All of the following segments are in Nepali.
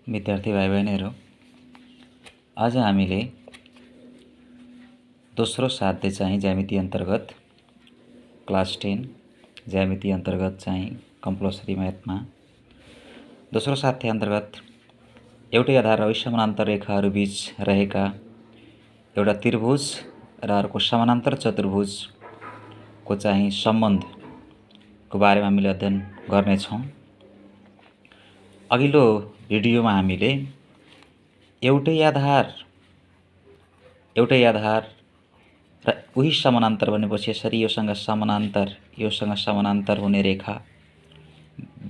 विद्यार्थी भाइ बहिनीहरू, आज हामीले दोस्रो साध्य चाहिँ ज्यामिति अन्तर्गत क्लास 10 ज्यामिति अन्तर्गत चाहिँ कम्पलसरी म्याथमा दोस्रो साध्य अन्तर्गत एउटै आधार र समानान्तर रेखाहरू बीच रहेका एउटा त्रिभुज र अर्को समानान्तर चतुर्भुजको चाहिँ सम्बन्धको बारेमा हामीले अध्ययन गर्नेछौँ। अघिल्लो भिडियोमा हामीले एउटै आधार र उही समानान्तर भनेपछि यसरी योसँग समानान्तर हुने रेखा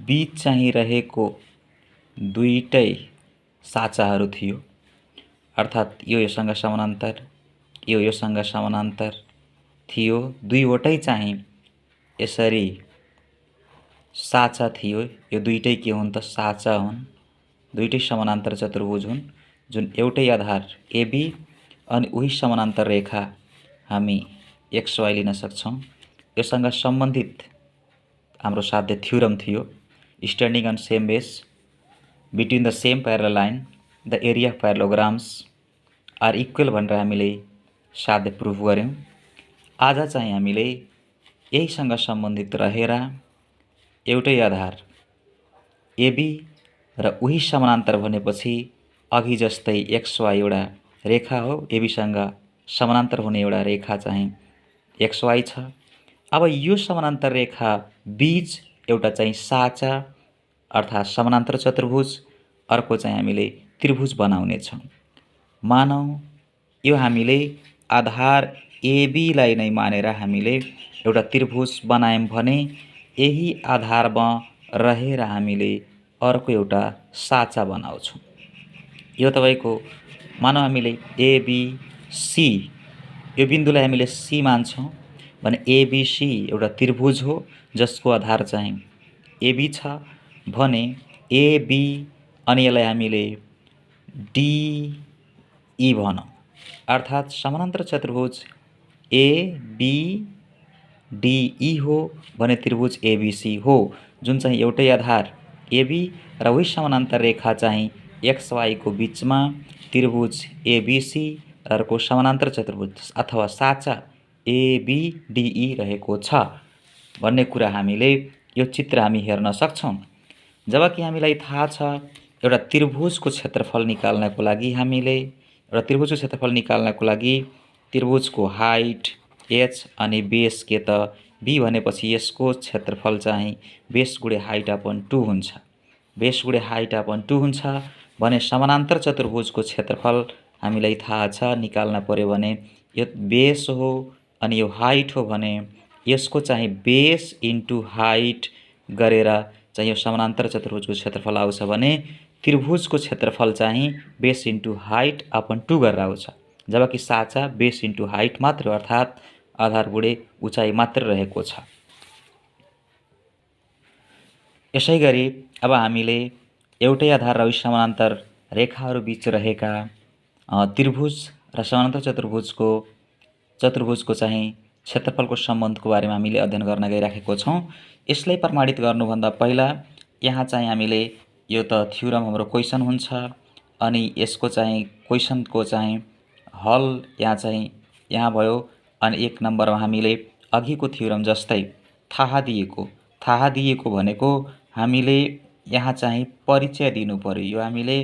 बीच चाहिँ रहेको दुईटै साचाहरू थियो, अर्थात् यो योसँग समानान्तर यो योसँग समानान्तर थियो। दुईवटै चाहिँ यसरी साचा थियो। यो दुईटै के हुन् त? साचा हुन्। दुईटै समानान्तर चतुर्भुज हुन् जुन एउटै आधार एबी अनि उही समानान्तर रेखा हामी XY लिन सक्छौँ। योसँग सम्बन्धित हाम्रो साध्य थ्योरम थियो, standing on same base between the same parallel line the area of parallelograms are equal भनेर हामीले साध्य प्रुफ गऱ्यौँ। आज चाहिँ हामीले यहीसँग सम्बन्धित रहेर एउटै आधार एबी र उही समानान्तर भनेपछि अघि जस्तै XY एउटा रेखा हो, एबीसँग समानान्तर हुने एउटा रेखा चाहिँ XY छ। अब यो समानान्तर रेखा बीच एउटा चाहिँ साचा अर्थात् समानान्तर चतुर्भुज, अर्को चाहिँ हामीले त्रिभुज बनाउने छौँ। मानौँ यो हामीले आधार एबीलाई नै मानेर हामीले एउटा त्रिभुज बनायौँ भने यही आधारमा रहेर हामीले अर्को एउटा साचा बनाउँछौँ। यो तपाईँको मानौँ हामीले एबीसी यो बिन्दुलाई हामीले सी मान्छौँ भने एबीसी एउटा त्रिभुज हो जसको आधार चाहिँ एबी छ भने एबी अनि यसलाई हामीले डिई भनौँ, अर्थात् समानान्तर चतुर्भुज एबीडीई हो भने त्रिभुज एबीसी हो जुन चाहिँ एउटै आधार एबी र उही समानान्तर रेखा चाहिँ XY को बीचमा त्रिभुज एबीसी र अर्को समानान्तर चतुर्भुज अथवा साचा एबीडीई रहेको छ भन्ने कुरा हामीले यो चित्र हामी हेर्न सक्छौँ। जबकि हामीलाई थाहा छ एउटा त्रिभुजको क्षेत्रफल निकाल्नको लागि त्रिभुजको हाइट h अनि बेस के त b भनेपछि यसको क्षेत्रफल चाहिँ बेस गुणे हाइट अपन 2 हुन्छ। बेस गुणे हाइट अपन 2 हुन्छ भने समानान्तर चतुर्भुजको क्षेत्रफल हामीलाई थाहा छ, निकाल्न पर्यो भने यो बेस हो अनि यो हाइट हो भने यसको चाहिँ बेस इन्टु हाइट गरेर चाहिँ यो समानान्तर चतुर्भुजको क्षेत्रफल आउँछ भने त्रिभुजको क्षेत्रफल चाहिँ बेस इन्टु हाइट अपन 2 गरेर आउँछ। जबकि साचा बेस इन्टु हाइट मात्र अर्थात् आधार गुणे उचाइ मात्र रहेको छ। यसै गरी अब हामीले एउटै आधार र समानान्तर रेखाहरू बीच रहेका त्रिभुज र समानान्तर चतुर्भुजको चाहिँ क्षेत्रफलको सम्बन्धको बारेमा हामीले अध्ययन गर्न गइराखेको छौँ। यसलाई प्रमाणित गर्नुभन्दा पहिला यहाँ चाहिँ हामीले यो त थ्योरम हाम्रो क्वेसन हुन्छ अनि यसको चाहिँ क्वेसनको चाहिँ हल यहाँ भयो अनि 1 नम्बरमा हामीले अघिको थ्योरम जस्तै थाहा दिएको भनेको हामीले यहाँ चाहिँ परिचय दिनु पर्यो। यो हामीले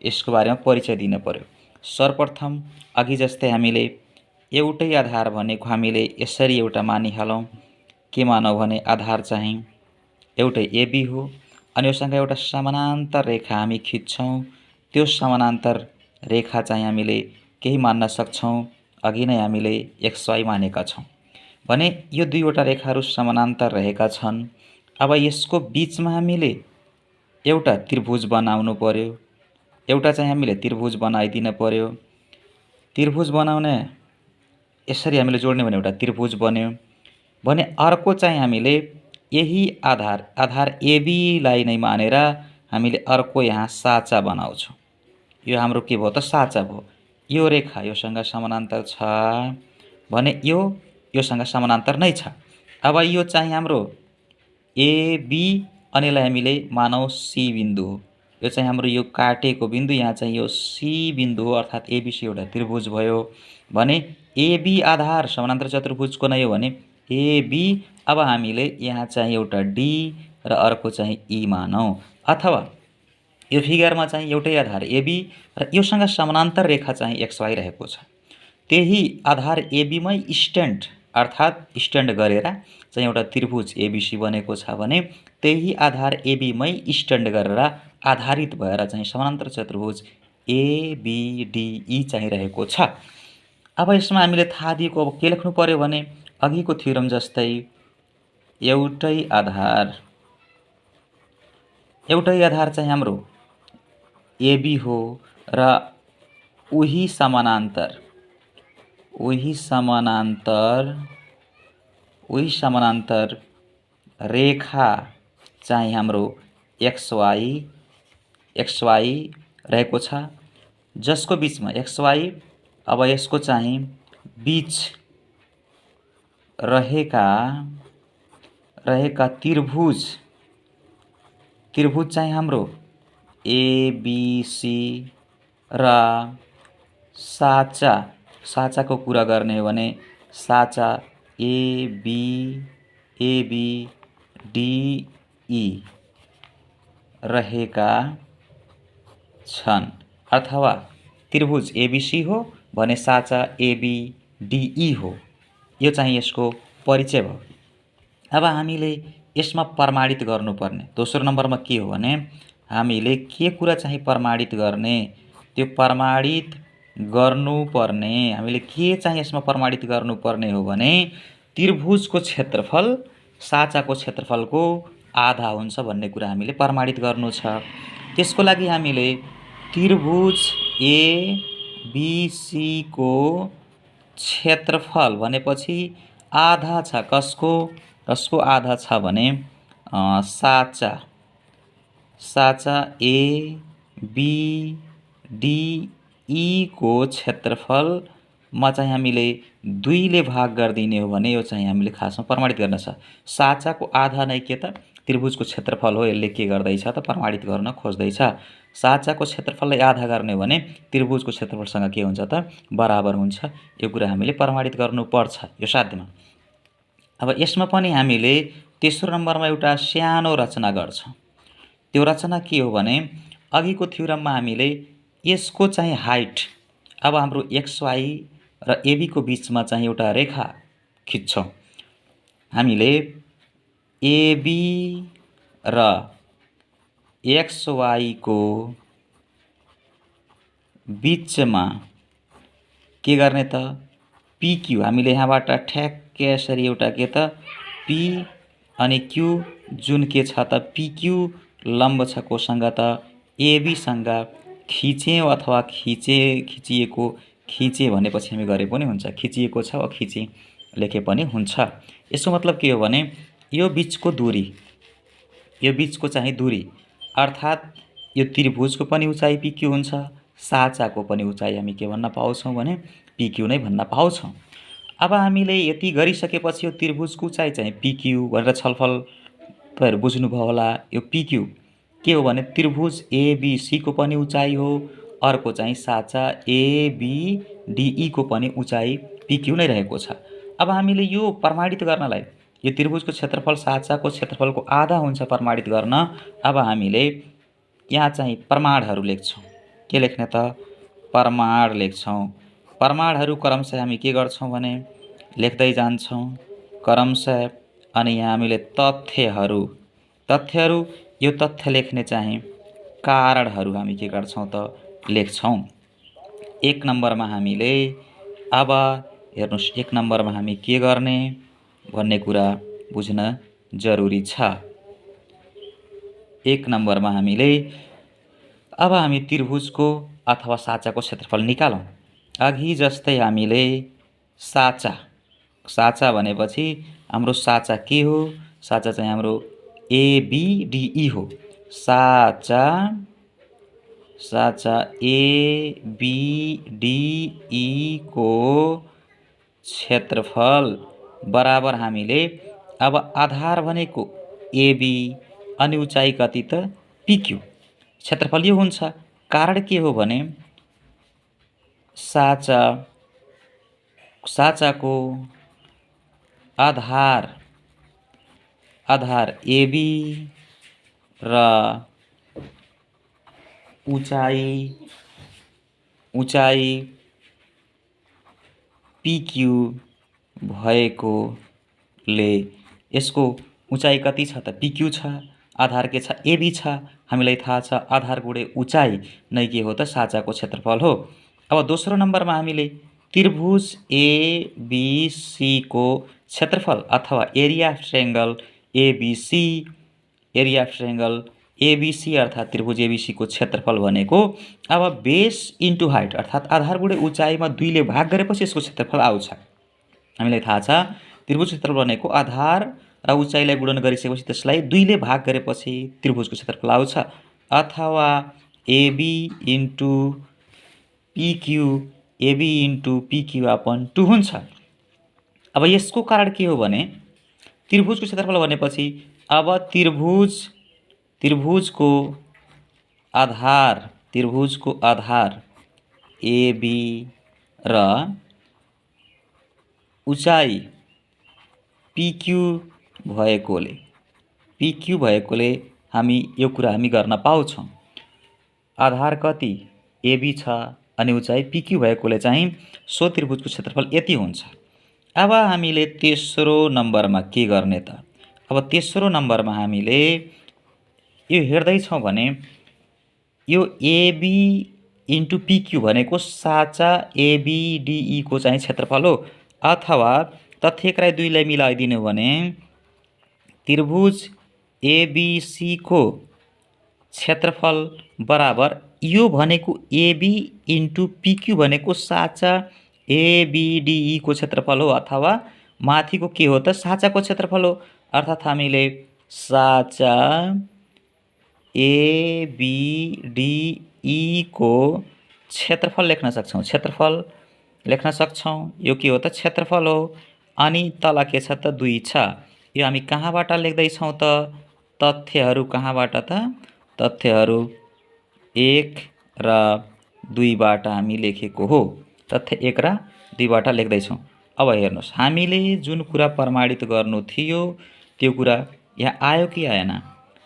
यसको बारेमा परिचय दिन पर्यो। सर्वप्रथम अघि जस्तै हामीले एउटै आधार भनेको हामीले यसरी एउटा मानिहालौँ। के मानौँ भने आधार चाहिँ एउटै एबी हो अनि योसँग एउटा समानान्तर रेखा हामी खिच्छौँ। त्यो समानान्तर रेखा चाहिँ हामीले केही मान्न सक्छौँ, अघि नै हामीले XY मानेका छौँ भने यो दुईवटा रेखाहरू समानान्तर रहेका छन्। अब यसको बीचमा हामीले एउटा त्रिभुज बनाउनु पर्यो, एउटा चाहिँ हामीले त्रिभुज बनाइदिन पर्यो। त्रिभुज बनाउने यसरी हामीले जोड्ने भने एउटा त्रिभुज बन्यो भने अर्को चाहिँ हामीले यही आधार एबीलाई नै मानेर हामीले अर्को यहाँ साचा बनाउँछौँ। यो हाम्रो के भयो त? साचा भयो। यो रेखा योसँग समानान्तर छ भने योसँग समानान्तर नै छ। अब यो चाहिँ हाम्रो एबी अनि यसलाई हामीले मानौँ सी बिन्दु हो यो चाहिँ हाम्रो यो काटेको बिन्दु, यहाँ चाहिँ यो सी बिन्दु हो, अर्थात् एबिसी एउटा त्रिभुज भयो भने एबी आधार समानान्तर चतुर्भुजको नै हो भने एबी। अब हामीले यहाँ चाहिँ एउटा डी र अर्को चाहिँ ई मानौँ, अथवा यो फिगरमा चाहिँ एउटै आधार एबी र योसँग समानान्तर रेखा चाहिँ एक्सवाई रहेको छ, त्यही आधार एबीमै स्ट्यान्ड अर्थात् स्ट्यान्ड गरेर चाहिँ एउटा त्रिभुज एबिसी बनेको छ भने त्यही आधार एबीमै स्ट्यान्ड गरेर आधारित भएर चाहिँ समानान्तर चतुर्भुज एबिडिई चाहिँ रहेको छ। अब यसमा हामीले थाहा दिएको अब के लेख्नु पर्यो भने अघिको थ्योरम जस्तै एउटै आधार चाहिँ हाम्रो एबी हो र उही समानान्तर रेखा चाहिँ हाम्रो एक्सवाई रहेको छ, जसको बिचमा एक्सवाई अब यसको चाहिँ बिच रहेका त्रिभुज चाहिँ हाम्रो एबिसी र साचाको कुरा गर्ने हो भने साचा एबिडिई रहेका छन्, अथवा त्रिभुज एबिसी हो भने साचा एबिडिई हो। यो चाहिँ यसको परिचय भयो। अब हामीले यसमा प्रमाणित गर्नुपर्ने दोस्रो नम्बरमा के हो भने हामीले के कुरा चाहिँ प्रमाणित गर्ने, त्यो प्रमाणित गर्नुपर्ने हामीले के चाहिँ यसमा प्रमाणित गर्नुपर्ने हो भने त्रिभुजको क्षेत्रफल साचाको क्षेत्रफलको आधा हुन्छ भन्ने कुरा हामीले प्रमाणित गर्नु छ। त्यसको लागि हामीले त्रिभुज एबिसी को क्षेत्रफल भनेपछि आधा छ, कसको आधा छ भने साचा एबिडिई को क्षेत्रफलमा चाहिँ हामीले 2 ले भाग गरिदिने हो भने यो चाहिँ हामीले खासमा प्रमाणित गर्न छ। साचाको आधा नै के त त्रिभुजको क्षेत्रफल हो, यसले के गर्दैछ त प्रमाणित गर्न खोज्दैछ। साचाको क्षेत्रफललाई आधा गर्ने हो भने त्रिभुजको क्षेत्रफलसँग के हुन्छ त बराबर हुन्छ। यो कुरा हामीले प्रमाणित गर्नुपर्छ यो साध्यमा। अब यसमा पनि हामीले तेस्रो नम्बरमा एउटा सानो रचना गर्छौँ। त्यो रचना के हो भने अघिको थ्योरममा हामीले यसको चाहिँ हाइट अब हाम्रो एक्सवाई र एबी को बिचमा चाहिँ एउटा रेखा खिच्छौँ। हामीले एबी र एक्सवाई को बिचमा के गर्ने त पिक्यू हामीले यहाँबाट ठ्याक्कै यसरी एउटा के त पी अनि क्यू जुन के छ त पिक्यू लम्ब छ कोसँग त एबीसँग खिच्यौँ अथवा खिचे भनेपछि हामी गरे पनि हुन्छ, खिचिएको छ वा खिचे लेखे पनि हुन्छ। यसको मतलब के हो भने यो बिचको चाहिँ दूरी अर्थात् यो त्रिभुजको पनि उचाइ पिक्यू हुन्छ, साचाको पनि उचाइ हामी के भन्न पाउँछौँ भने पिक्यू नै भन्न पाउँछौँ। अब हामीले यति गरिसकेपछि यो त्रिभुजको उचाइ चाहिँ पिक्यू भनेर छलफल तपाईहरु बुझ्नुभयो होला। यो पिक्यू के हो भने त्रिभुज एबिसी को पनि उचाइ हो, अर्को चाहिँ साचा एबिडिई को पनि उचाइ पिक्यू नै रहेको छ। अब हामीले यो प्रमाणित गर्नलाई यो त्रिभुजको क्षेत्रफल साचाको क्षेत्रफलको आधा हुन्छ प्रमाणित गर्न। अब हामीले यहाँ चाहिँ प्रमाणहरू लेख्छौँ। के लेख्ने त प्रमाण लेख्छौँ। प्रमाणहरू क्रमशः हामी के गर्छौँ भने लेख्दै जान्छौँ क्रमशः। अनि यहाँ हामीले तथ्यहरू यो तथ्य लेख्ने चाहिँ कारणहरू हामी के गर्छौँ त लेख्छौँ। 1 नम्बरमा हामीले अब हेर्नुस् 1 नम्बरमा हामी के गर्ने भन्ने कुरा बुझ्न जरुरी छ। 1 नम्बरमा हामीले अब हामी त्रिभुजको अथवा साचाको क्षेत्रफल निकालौँ। अघि जस्तै हामीले साचा भनेपछि हाम्रो साचा के हो, साचा चाहिँ हाम्रो एबिडिई हो। साचा एबिडिई को क्षेत्रफल बराबर हामीले अब आधार भनेको एबी अनि उचाइ कति त पिक्यू। क्षेत्रफल यो हुन्छ। कारण के हो भने साँचाको आधार एबी र उचाइ पिक्यू भएकोले यसको उचाइ कति छ त पिक्यू छ, आधार के छ एबी छ। हामीलाई थाहा छ आधार गुणे उचाइ नै के हो त साँचाको क्षेत्रफल हो। अब दोस्रो नम्बरमा हामीले त्रिभुज एबिसी को क्षेत्रफल अथवा एरिया अफ ट्रायंगल एबीसी अर्थात् त्रिभुज एबीसी को क्षेत्रफल भनेको अब बेस इन्टु हाइट अर्थात् आधार गुणे उचाइमा 2 ले भाग गरेपछि यसको क्षेत्रफल आउँछ। हामीलाई थाहा छ त्रिभुज क्षेत्रफल भनेको आधार र उचाइलाई गुणन गरिसकेपछि त्यसलाई 2 ले भाग गरेपछि त्रिभुजको क्षेत्रफल आउँछ, अथवा एबी इन्टु पिक्यू अपन 2 हुन्छ। अब यसको कारण के हो भने त्रिभुजको क्षेत्रफल भनेपछि अब त्रिभुजको आधार एबी र उचाइ पिक्यू भएकोले हामी यो कुरा हामी गर्न पाउँछौँ। आधार कति एबी छ अनि उचाइ पिक्यू भएकोले चाहिँ सो त्रिभुजको क्षेत्रफल यति हुन्छ। अब हामीले तेस्रो नम्बरमा के गर्ने त? अब तेस्रो नम्बरमा हामीले यो हेर्दैछौँ भने यो एबी इन्टु पिक्यू भनेको साँचा एबीडीई को चाहिँ क्षेत्रफल हो, अथवा तथ्यक्रय 2 लाई मिलाइदिनु भने त्रिभुज एबीसी को क्षेत्रफल बराबर यो भनेको एबी इन्टु पिक्यू भनेको साँचा एबीडीई को क्षेत्रफल हो, अथवा माथिको के हो त साँचाको क्षेत्रफल हो। अर्थात् हामीले साँचा एबीडीई को क्षेत्रफल लेख्न सक्छौँ। यो के हो त क्षेत्रफल हो। अनि तल के छ त 2 छ। यो हामी कहाँबाट लेख्दैछौँ त? तथ्यहरू कहाँबाट त? तथ्यहरू 1 र 2 बाट हामी लेखेको हो। तथ्य 1 र 2 बाट लेख्दैछौँ। अब हेर्नुहोस् हामीले जुन कुरा प्रमाणित गर्नु थियो त्यो कुरा यहाँ आयो कि आएन?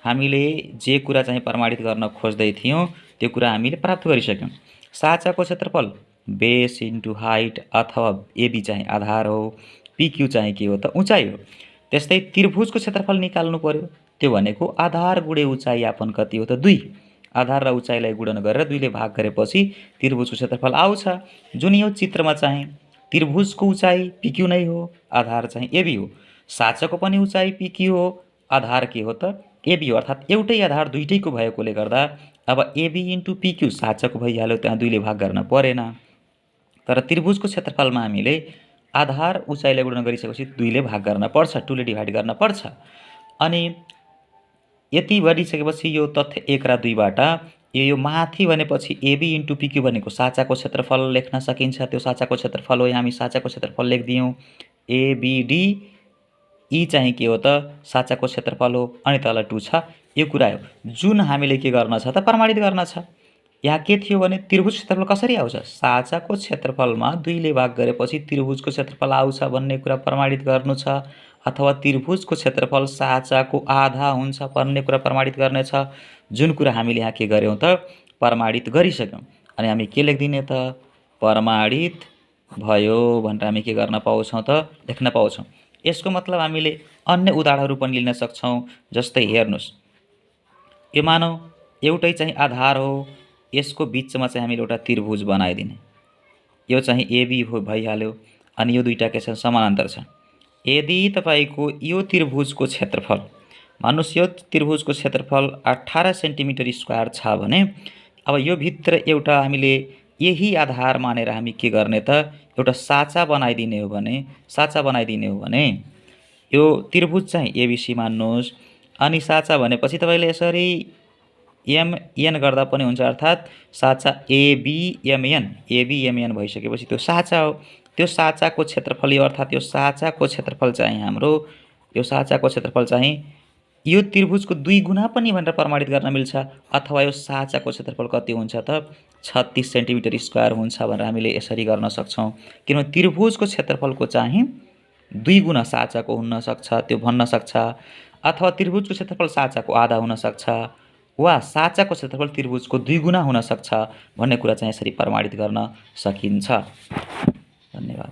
हामीले जे कुरा चाहिँ प्रमाणित गर्न खोज्दै थियौँ त्यो कुरा हामीले प्राप्त गरिसक्यौँ। साँचाको क्षेत्रफल बेस इन्टु हाइट अथवा एबी चाहिँ आधार हो, पिक्यू चाहिँ के हो त उचाइ हो। त्यस्तै त्रिभुजको क्षेत्रफल निकाल्नु पर्यो। त्यो भनेको आधार गुणे उचाइ यापन कति हो त 2। आधार र उचाइलाई गुणन गरेर 2 ले भाग गरेपछि त्रिभुजको क्षेत्रफल आउँछ। जुन यो चित्रमा चाहिँ त्रिभुजको उचाइ पिक्यू नै हो, आधार चाहिँ एबी हो। साँचाको पनि उचाइ पिक्यू हो, आधार के हो त एबी हो। अर्थात् एउटै आधार दुईटैको भएकोले गर्दा अब एबी इन्टु पिक्यू साँचाको भइहाल्यो, त्यहाँ 2 ले भाग गर्न परेन। तर त्रिभुजको क्षेत्रफलमा हामीले आधार उचाइलाई गुणन गरिसकेपछि 2 ले भाग गर्न पर्छ, 2 ले डिभाइड गर्न पर्छ। अनि यति गरिसकेपछि यो तथ्य 1 र 2 बाट यो माथि भनेपछि एबी इन्टु पिक्यू भनेको साँचाको क्षेत्रफल लेख्न सकिन्छ। त्यो साँचाको क्षेत्रफल हो, हामी साँचाको क्षेत्रफल लेख्दियौँ। एबीडी ई चाहिँ के हो त साँचाको क्षेत्रफल हो, अनि तल 2 छ। यो कुरा हो जुन हामीले के गर्न छ त प्रमाणित गर्न छ। यहाँ के थियो भने त्रिभुज क्षेत्रफल कसरी आउँछ? साँचाको क्षेत्रफलमा 2 ले भाग गरेपछि त्रिभुजको क्षेत्रफल आउँछ भन्ने कुरा प्रमाणित गर्नु छ, अथवा त्रिभुजको क्षेत्रफल साँचाको आधा हुन्छ भन्ने कुरा प्रमाणित गर्ने छ। जुन कुरा हामीले यहाँ के गर्यौँ त प्रमाणित गरिसक्यौँ। अनि हामी के लेख्दिने त प्रमाणित भयो भनेर हामी के गर्न पाउँछौँ त लेख्न पाउँछौँ। यसको मतलब हामीले अन्य उदाहरणहरू पनि लिन सक्छौँ। जस्तै हेर्नुहोस् यो मानौ एउटै चाहिँ आधार हो, यसको बिचमा चाहिँ हामीले एउटा त्रिभुज बनाइदिने। यो चाहिँ एबी हो भइहाल्यो, अनि यो दुईटा के छ समानान्तर छ। यदि तपाईको यो त्रिभुजको क्षेत्रफल मानुस् यो त्रिभुजको क्षेत्रफल 18 सेन्टिमिटर स्क्वायर छ भने अब यो भित्र एउटा हामीले यही आधार मानेर हामी के गर्ने त एउटा साँचा बनाइदिने हो भने यो त्रिभुज चाहिँ एबीसी मान्नुहोस्। अनि साँचा भनेपछि तपाईले यसरी एमएन गर्दा पनि हुन्छ, अर्थात् साँचा एबीएमएन भइसकेपछि त्यो साँचा हो। त्यो साँचाको क्षेत्रफल यो, अर्थात् यो साँचाको क्षेत्रफल चाहिँ हाम्रो यो साँचाको क्षेत्रफल चाहिँ यो त्रिभुजको 2 गुणा पनि भनेर प्रमाणित गर्न मिल्छ। अथवा यो साँचाको क्षेत्रफल कति हुन्छ त 36 सेन्टिमिटर स्क्वायर हुन्छ भनेर हामीले यसरी गर्न सक्छौँ। किनभने त्रिभुजको क्षेत्रफलको चाहिँ 2 गुणा साँचाको हुन सक्छ, त्यो भन्न सक्छ। अथवा त्रिभुजको क्षेत्रफल साँचाको आधा हुन सक्छ, वा साँचाको क्षेत्रफल त्रिभुजको 2 गुणा हुन सक्छ भन्ने कुरा चाहिँ यसरी प्रमाणित गर्न सकिन्छ। धन्यवाद।